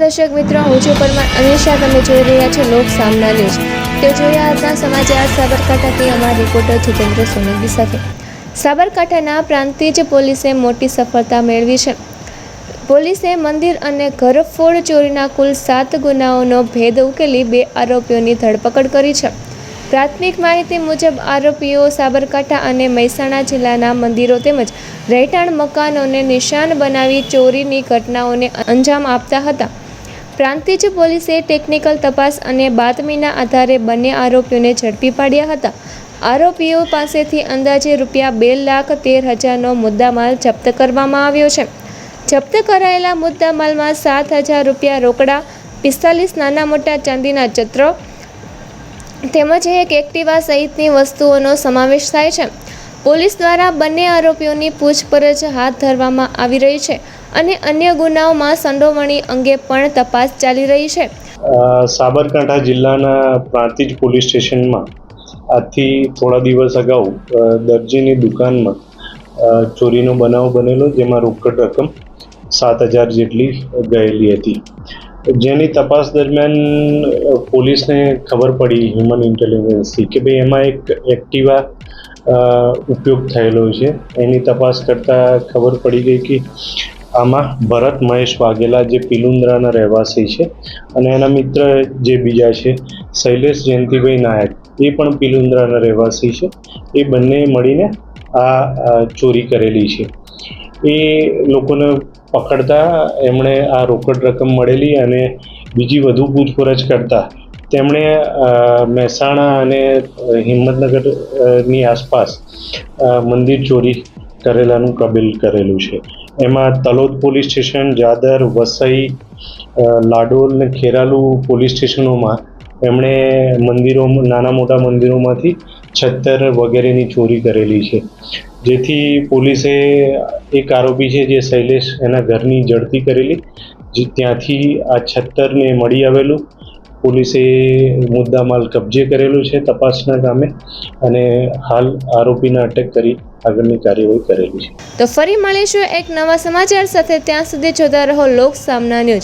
દર્શક મિત્રો, હું છું પરમાર અમીષા. તમે જોઈ રહ્યા છો લોક સામના ન્યૂઝ. તો જોઈએ આજના સમાચાર સાબરકાંઠાથી અમારા રિપોર્ટર જીતેન્દ્ર સોલંકી સાથે. સાબરકાંઠાના પ્રાંતિજ પોલીસે મોટી સફળતા મેળવી છે. પોલીસે મંદિર અને ઘરફોડ ચોરીના કુલ 7 ગુનાઓનો ભેદ ઉકેલી 2 આરોપીઓની ધરપકડ કરી છે. પ્રાથમિક માહિતી મુજબ આરોપીઓ સાબરકાંઠા અને મહેસાણા જિલ્લાના મંદિરો તેમજ રહેઠાણ મકાનોને નિશાન બનાવી ચોરીની ઘટનાઓને અંજામ આપતા હતા. પ્રાંતિજ પોલીસે ટેકનિકલ તપાસ અને બાતમીના આધારે બંને આરોપીઓને ઝડપી પાડ્યા હતા. આરોપીઓ પાસેથી અંદાજે ₹2,13,000નો મુદ્દામાલ જપ્ત કરવામાં આવ્યો છે. જપ્ત કરાયેલા મુદ્દામાલમાં ₹7,000 રોકડા, 45 નાના મોટા ચાંદીના ચત્રો તેમજ એક એક્ટિવા સહિતની વસ્તુઓનો સમાવેશ થાય છે. પોલીસ દ્વારા બંને આરોપીઓની પૂછપરછ હાથ ધરવામાં આવી રહી છે અને અન્ય ગુનાઓમાં સંડોવણી અંગે પણ તપાસ ચાલી રહી છે. સાબરકાંઠા જિલ્લાના પ્રાંતિજ પોલીસ સ્ટેશનમાં આજથી થોડા દિવસ અગાઉ દરજીની દુકાનમાં ચોરીનો બનાવ બનેલો, જેમાં રોકડ રકમ 7,000 જેટલી ગયેલી હતી. જેની તપાસ દરમિયાન પોલીસને ખબર પડી હ્યુમન ઇન્ટેલિજન્સથી કે ભાઈ એમાં એક એક્ટિવા ઉપયોગ થયેલો છે. એની તપાસ કરતાં ખબર પડી ગઈ કે આમાં ભરત મહેશ વાઘેલા, જે પિલુન્દ્રાના રહેવાસી છે, અને એના મિત્ર જે બીજા છે શૈલેષ જયંતિભાઈ નાયક, એ પણ પિલુન્દ્રાના રહેવાસી છે. એ બંને મળીને આ ચોરી કરેલી છે. એ લોકોને પકડતા એમણે આ રોકડ રકમ મળેલી અને બીજી વધુ પૂછપરછ કરતા તેમણે મહેસાણા અને હિંમતનગરની આસપાસ મંદિર ચોરી કરેલાનું કબૂલ કરેલું છે. એમાં તલોદ પોલીસ સ્ટેશન, જાદર, વસઈ, લાડોલ અને ખેરાલુ પોલીસ સ્ટેશનોમાં એમણે નાના મોટા મંદિરોમાંથી છત્તર વગેરેની ચોરી કરેલી છે. જેથી પોલીસે એક આરોપી છે જે શૈલેષ, એના ઘરની ઝડપી કરેલી, જે ત્યાંથી આ છત્તરને મળી આવેલું. પોલીસે મુદ્દામાલ કબજે કરેલું છે તપાસના કામે, અને હાલ આરોપીને અટક કરી આગળની કાર્યવાહી કરેલી છે. તો ફરી મળીશું એક નવા સમાચાર સાથે. ત્યાં સુધી જોતા રહો લોક સામના ન્યૂઝ.